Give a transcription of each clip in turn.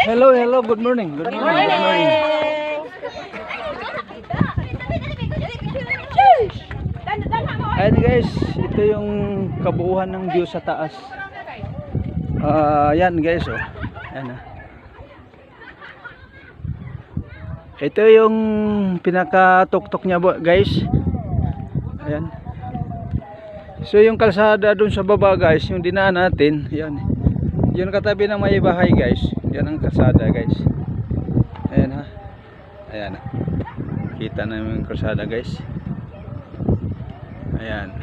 Hello, hello, good morning. Good morning. Good morning. Ayan guys, ito yung kabuuhan ng view sa taas. Yan guys, oh. Ayan, ito yung pinaka-tuktok niya guys. Ayan. So yung kalsada dun sa baba guys, yung dinaan natin, yan. Yun katabi ng may bahay guys. Yan ang kalsada guys. Ayan ha. Ayan. Kita namin yung kalsada guys. Ayan.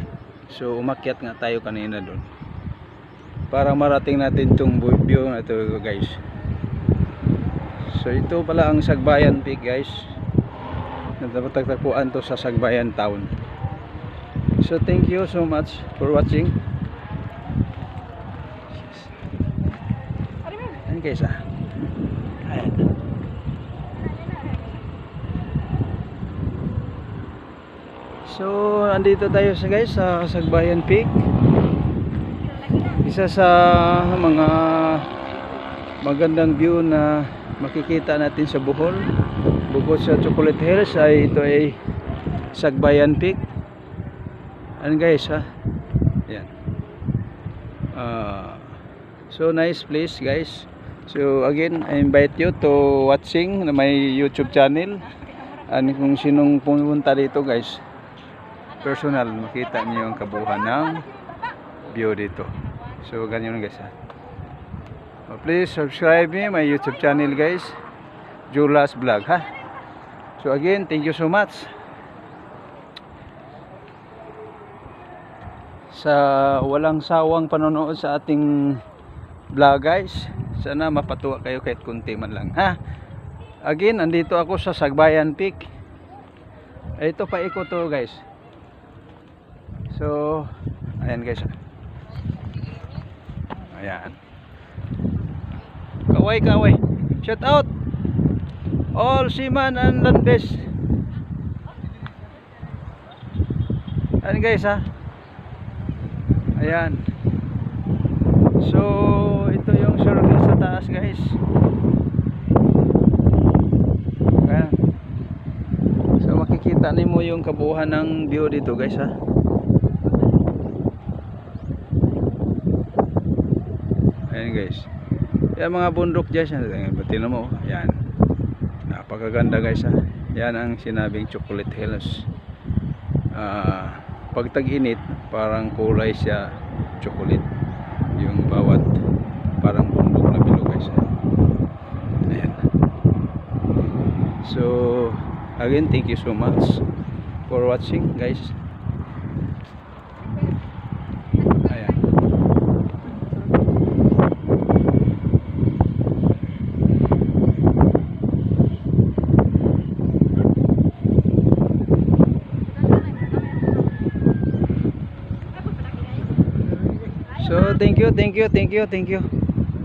So umakyat nga tayo kanina dun para marating natin tong view na ito guys. So ito pala ang Sagbayan Peak guys. Natagpuan to sa Sagbayan Town. So thank you so much for watching. Ayan guys ah. Ayan. So andito tayo sa guys sa Sagbayan Peak. Isa sa mga magandang view na makikita natin sa Bohol. Bukod sa Chocolate Hills ay ito ay Sagbayan Peak. Ayan guys ha. Ayan. So nice place guys. So again I invite you to watching na may YouTube channel. And kung sinong pumunta dito guys, personal makita niyo yung kabuuan ng view dito. So ganyan guys ha. Please subscribe me my YouTube channel guys, Julas Vlog ha. So again, thank you so much sa walang sawang panonood sa ating vlog guys. Sana mapatuwa kayo kahit kunti man lang ha. Again, andito ako sa Sagbayan Peak. Ito pa ikot to guys. So ayan guys. Ayan. Kaway kaway. Shout out all seaman and landbase. Ayan guys ha. Ayan. So ito yung circle sa taas guys. Ayan. So makikita nimo yung kabuuhan ng view dito guys ha. Ayan guys. Yan mga bundok dyan. Tingnan mo. Yan. Napakaganda guys ha. Yan ang sinabing Chocolate Hills. Pag tag-init, parang kulay siya chocolate. Yung bawat parang bundok na bilog guys ha. Ayan. So, again, thank you so much for watching guys. So thank you.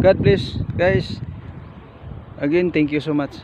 God bless guys. Again, thank you so much.